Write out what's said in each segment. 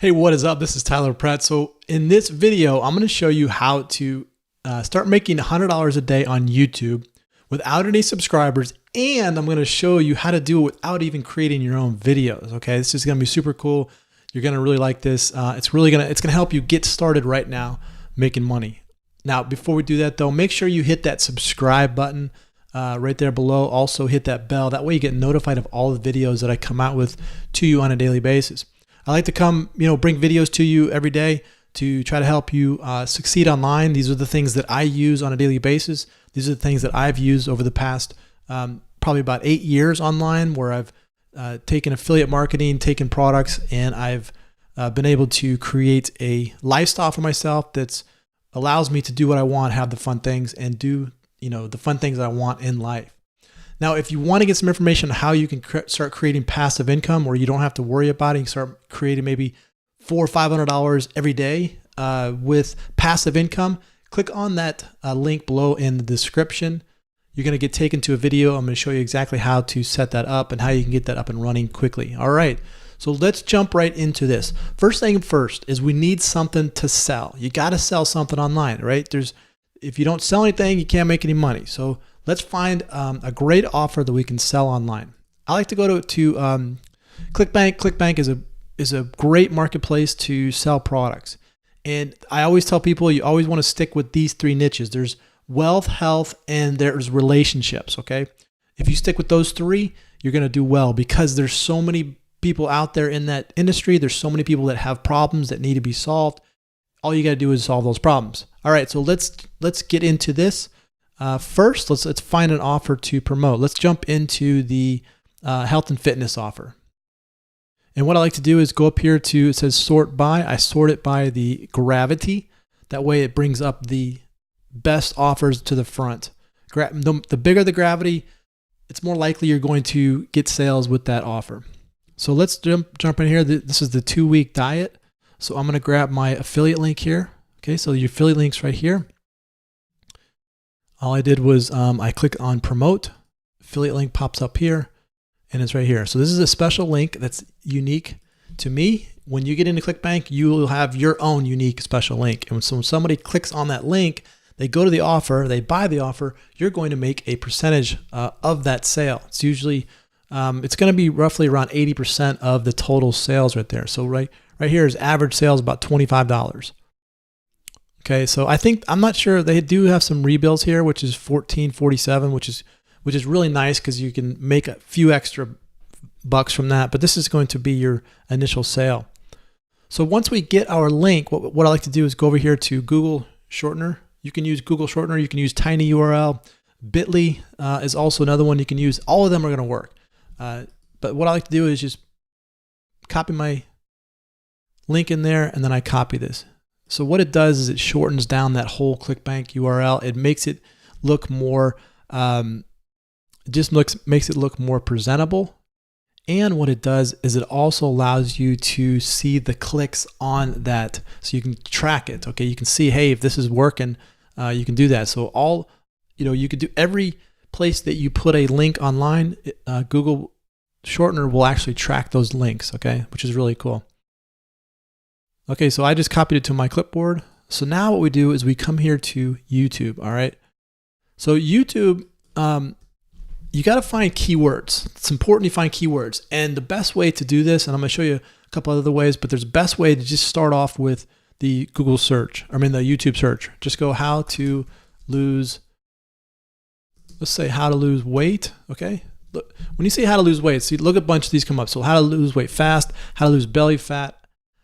Hey, what is up? This is Tyler Pratt. So in this video, I'm going to show you how to start making $100 a day on YouTube without any subscribers. And I'm going to show you how to do it without even creating your own videos. Okay, this is going to be super cool. You're going to really like this. It's going to help you get started right now making money. Now, before we do that though, make sure you hit that subscribe button right there below. Also hit that bell. That way you get notified of all the videos that I come out with to you on a daily basis. I like to come, bring videos to you every day to try to help you succeed online. These are the things that I use on a daily basis. These are the things that I've used over the past probably about 8 years online, where I've taken affiliate marketing, taken products, and I've been able to create a lifestyle for myself that allows me to do what I want, have the fun things, and do the fun things I want in life. Now, if you want to get some information on how you can start creating passive income where you don't have to worry about it, you start creating maybe $400 or $500 every day with passive income, click on that link below in the description. You're going to get taken to a video. I'm going to show you exactly how to set that up and how you can get that up and running quickly. All right, so let's jump right into this. First thing first is we need something to sell. You got to sell something online, right? If you don't sell anything, you can't make any money. So let's find a great offer that we can sell online. I like to go to ClickBank. ClickBank is a great marketplace to sell products. And I always tell people you always want to stick with these three niches. There's wealth, health, and there's relationships, okay? If you stick with those three, you're going to do well because there's so many people out there in that industry. There's so many people that have problems that need to be solved. All you got to do is solve those problems. All right, so let's get into this. First, let's find an offer to promote. Let's jump into the health and fitness offer. And what I like to do is go up here to, it says sort by. I sort it by the gravity. That way it brings up the best offers to the front. The bigger the gravity, it's more likely you're going to get sales with that offer. So let's jump in here. This is the 2-week diet. So I'm going to grab my affiliate link here. Okay, so your affiliate link's right here. All I did was I click on promote, affiliate link pops up here, and it's right here. So this is a special link that's unique to me. When you get into ClickBank, you will have your own unique special link. And so when somebody clicks on that link, they go to the offer, they buy the offer, you're going to make a percentage of that sale. It's usually, it's going to be roughly around 80% of the total sales right there. So right here is average sales about $25. Okay, so I'm not sure, they do have some rebuilds here, which is $14.47, which is really nice because you can make a few extra bucks from that, but this is going to be your initial sale. So once we get our link, what I like to do is go over here to Google Shortener. You can use Google Shortener, you can use TinyURL, Bitly is also another one you can use. All of them are going to work. But what I like to do is just copy my link in there, and then I copy this. So what it does is it shortens down that whole ClickBank URL. It makes it look more, makes it look more presentable. And what it does is it also allows you to see the clicks on that, so you can track it. Okay, you can see, hey, if this is working, you can do that. So you could do every place that you put a link online. Google Shortener will actually track those links. Okay, which is really cool. Okay, so I just copied it to my clipboard. So now what we do is we come here to YouTube, all right? So YouTube, you got to find keywords. It's important you find keywords. And the best way to do this, and I'm going to show you a couple other ways, but there's a best way to just start off with the Google search, the YouTube search. Just go how to lose, let's say how to lose weight, okay? Look, when you say how to lose weight, see, look at a bunch of these come up. So how to lose weight fast, how to lose belly fat,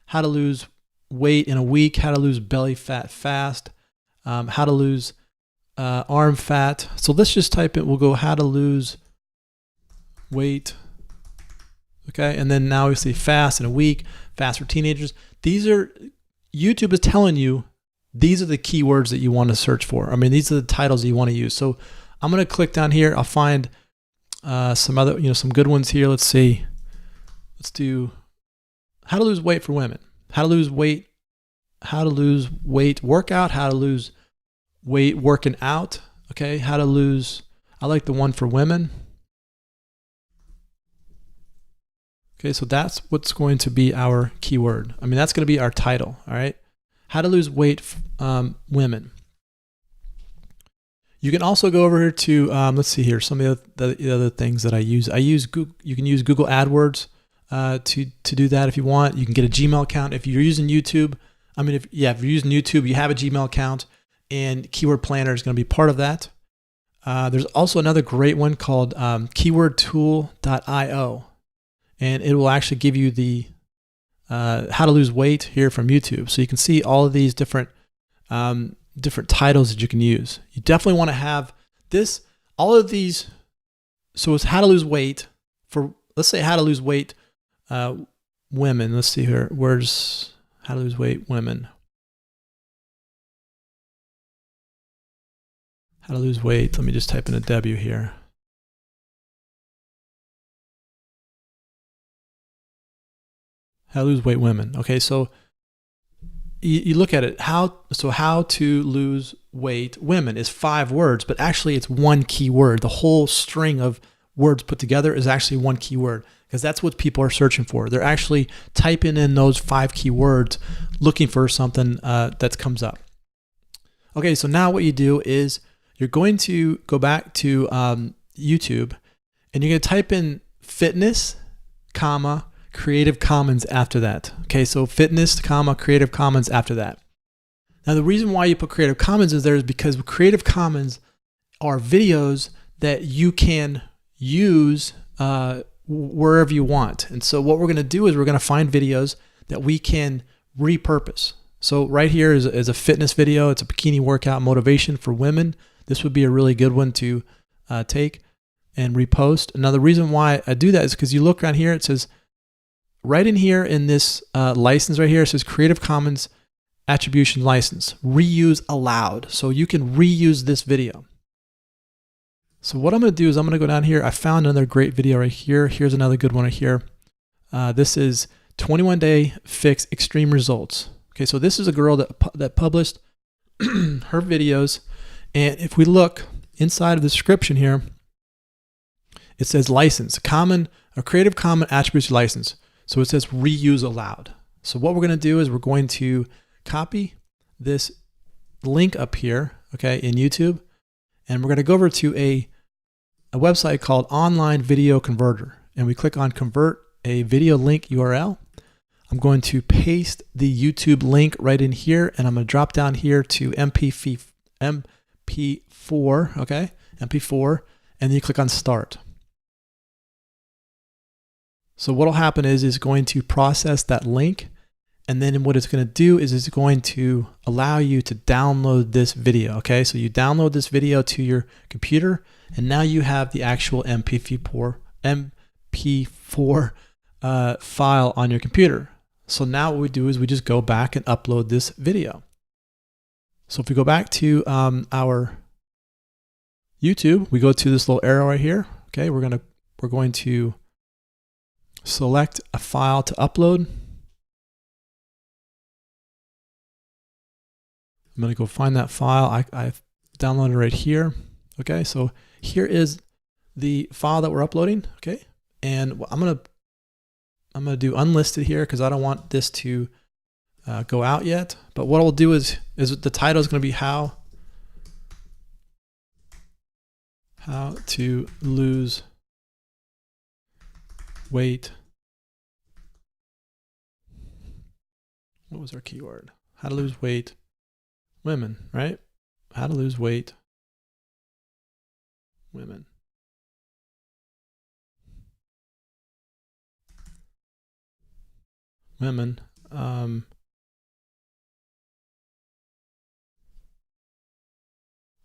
how to lose weight in a week, how to lose belly fat fast, how to lose arm fat. So let's just type it, we'll go how to lose weight. Okay, and then now we see fast in a week, fast for teenagers. YouTube is telling you these are the keywords that you want to search for. These are the titles that you want to use. So I'm going to click down here. I'll find some other, some good ones here. Let's see. Let's do how to lose weight for women, how to lose weight workout, how to lose weight working out. Okay, how to lose, I like the one for women. Okay, so that's what's going to be our keyword. I mean, that's going to be our title. All right, how to lose weight, women. You can also go over here to, let's see here, some of the other things that I use. Google, you can use Google AdWords to do that if you want. You can get a Gmail account. If you're using YouTube, if you're using YouTube, you have a Gmail account, and Keyword Planner is going to be part of that. There's also another great one called keywordtool.io, and it will actually give you the how to lose weight here from YouTube. So you can see all of these different titles that you can use. You definitely want to have this, all of these. So it's how to lose weight for, let's say how to lose weight women. Let's see here. Where's how to lose weight women? How to lose weight. Let me just type in a W here. How to lose weight women. Okay, so you look at it, how to lose weight women is 5 words, but actually it's one keyword. The whole string of words put together is actually one keyword, because that's what people are searching for. They're actually typing in those 5 keywords, looking for something that comes up. Okay, so now what you do is you're going to go back to YouTube, and you're going to type in fitness, comma, Creative Commons after that. Okay, so fitness, comma, Creative Commons after that. Now the reason why you put Creative Commons is there is because Creative Commons are videos that you can use wherever you want. And so what we're going to do is we're going to find videos that we can repurpose. So right here is a fitness video. It's a bikini workout motivation for women. This would be a really good one to take and repost. Now the reason why I do that is because you look around here, it says, right in here in this license right here, it says Creative Commons Attribution License, reuse allowed. So you can reuse this video. So what I'm going to do is I'm going to go down here. I found another great video right here. Here's another good one right here. This is 21-day fix extreme results. Okay, so this is a girl that published her videos. And if we look inside of the description here, it says license, Creative Commons Attribution License. So it says reuse allowed. So what we're going to do is we're going to copy this link up here, okay, in YouTube, and we're going to go over to a website called Online Video Converter, and we click on Convert a Video Link URL. I'm going to paste the YouTube link right in here, and I'm going to drop down here to MP4, okay, MP4, and then you click on Start. So what will happen is it's going to process that link, and then what it's going to do is it's going to allow you to download this video. Okay, so you download this video to your computer, and now you have the actual MP4 file on your computer. So now what we do is we just go back and upload this video. So if we go back to our YouTube, we go to this little arrow right here. Okay, we're going to select a file to upload. I'm going to go find that file. I've downloaded it right here. Okay, so here is the file that we're uploading. Okay, and I'm going to do unlisted here because I don't want this to go out yet. But what I'll do is the title is going to be how to lose weight. What was our keyword? How to lose weight women, right? How to lose weight women. Women.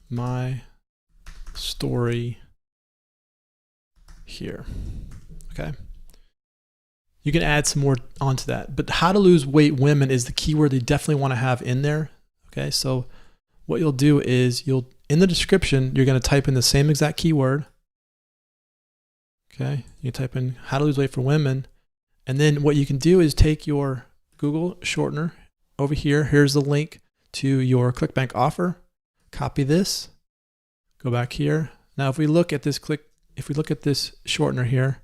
My story here. Okay. You can add some more onto that, but how to lose weight women is the keyword you definitely want to have in there. Okay, so what you'll do is in the description, you're going to type in the same exact keyword. Okay, you type in how to lose weight for women, and then what you can do is take your Google shortener over here. Here's the link to your ClickBank offer. Copy this, go back here. Now, if we look at this shortener here,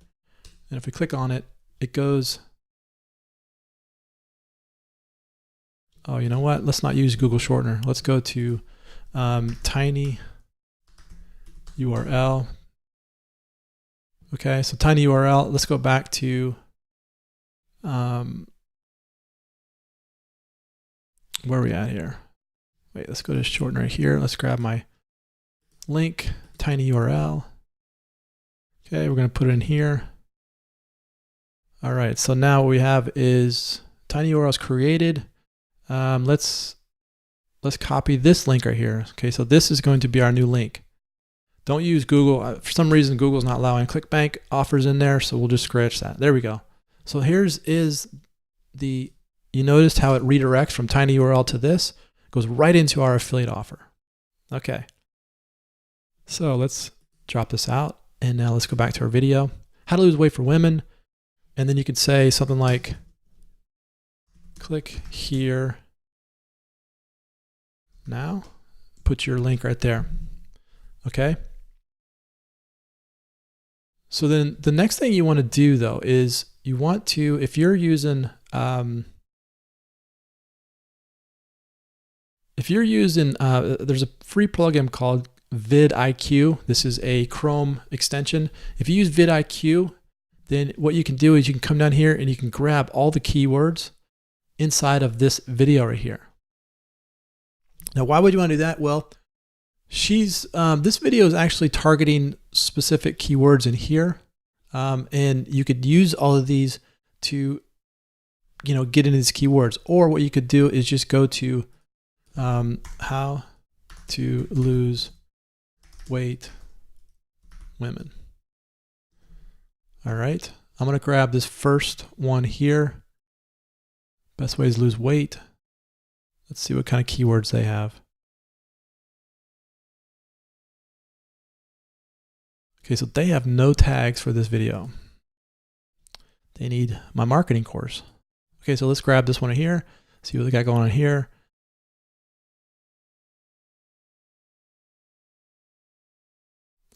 and if we click on it, it goes, oh, you know what? Let's not use Google Shortener. Let's go to tiny URL. Okay, so tiny URL. Let's go back to where are we at here? Wait, let's go to shortener here. Let's grab my link, tiny URL. Okay, we're going to put it in here. All right, so now what we have is tiny URL is created. Let's copy this link right here. Okay, so this is going to be our new link. Don't use Google. For some reason, Google's not allowing ClickBank offers in there, so we'll just scratch that. There we go. So here's the, you noticed how it redirects from tiny URL to this? It goes right into our affiliate offer. Okay. So let's drop this out, and now let's go back to our video. How to lose weight for women. And then you could say something like, click here now. Put your link right there. Okay. So then the next thing you want to do though is you want to, if you're using there's a free plugin called vidIQ. This is a Chrome extension. If you use vidIQ, then what you can do is you can come down here and you can grab all the keywords inside of this video right here. Now, why would you want to do that? Well, this video is actually targeting specific keywords in here. And you could use all of these to, get into these keywords. Or what you could do is just go to how to lose weight women. All right, I'm going to grab this first one here. Best ways to lose weight. Let's see what kind of keywords they have. Okay, so they have no tags for this video. They need my marketing course. Okay, so let's grab this one here, see what they got going on here.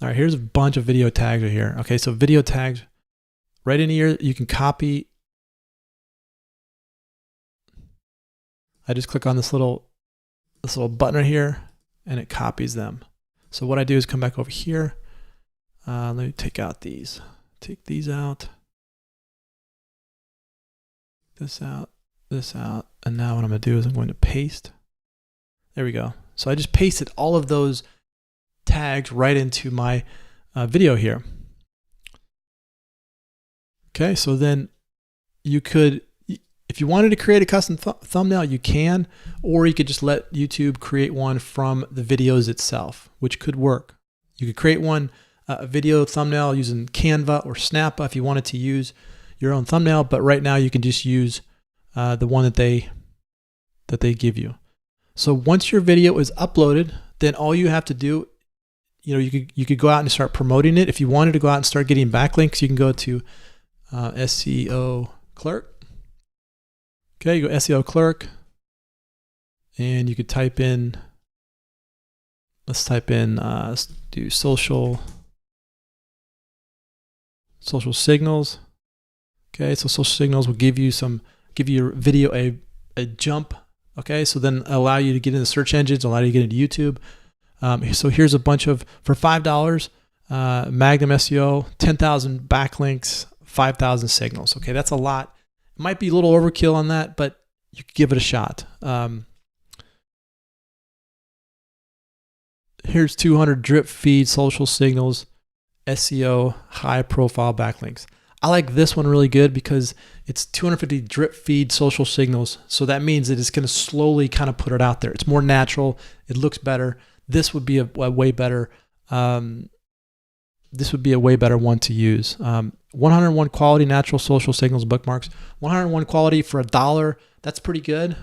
All right, here's a bunch of video tags right here. Okay, so video tags, right in here, you can copy. I just click on this little button right here, and it copies them. So what I do is come back over here. Let me take out these. Take these out. This out. This out. And now what I'm going to do is I'm going to paste. There we go. So I just pasted all of those tags right into my video here. Okay, so then you could, if you wanted to create a custom thumbnail, you can, or you could just let YouTube create one from the videos itself, which could work. You could create one, a video thumbnail using Canva or Snappa if you wanted to use your own thumbnail, but right now you can just use the one that they give you. So once your video is uploaded, then all you have to do, you could go out and start promoting it. If you wanted to go out and start getting backlinks, you can go to SEO Clerk. Okay, you go SEO Clerk, and you could type in, let's do social signals. Okay, so social signals will give your video a jump. Okay, so then allow you to get into search engines, allow you to get into YouTube. So here's a bunch of, for $5, Magnum SEO, 10,000 backlinks, 5,000 signals. Okay, that's a lot. It might be a little overkill on that, but you could give it a shot. Here's 200 drip feed social signals, SEO, high profile backlinks. I like this one really good because it's 250 drip feed social signals. So that means that it's going to slowly kind of put it out there. It's more natural. It looks better. This would be a way better. This would be a way better one to use. 101 quality natural social signals bookmarks. 101 quality for $1. That's pretty good.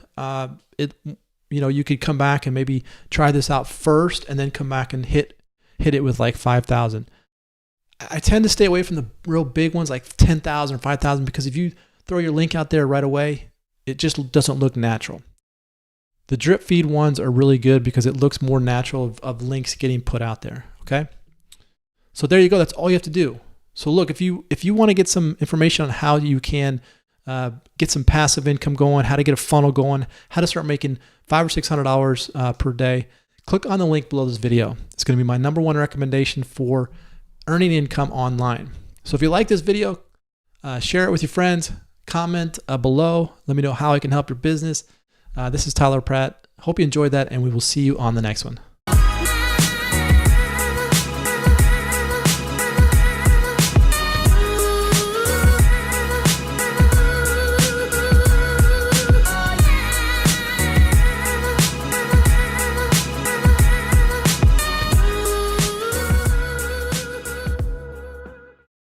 You could come back and maybe try this out first, and then come back and hit it with like 5,000. I tend to stay away from the real big ones like 10,000 or 5,000 because if you throw your link out there right away, it just doesn't look natural. The drip feed ones are really good because it looks more natural of links getting put out there. Okay. So there you go. That's all you have to do. So look, if you want to get some information on how you can get some passive income going, how to get a funnel going, how to start making $500 or $600 per day, click on the link below this video. It's going to be my #1 recommendation for earning income online. So if you like this video, share it with your friends, comment below. Let me know how I can help your business. This is Tyler Pratt. Hope you enjoyed that, and we will see you on the next one.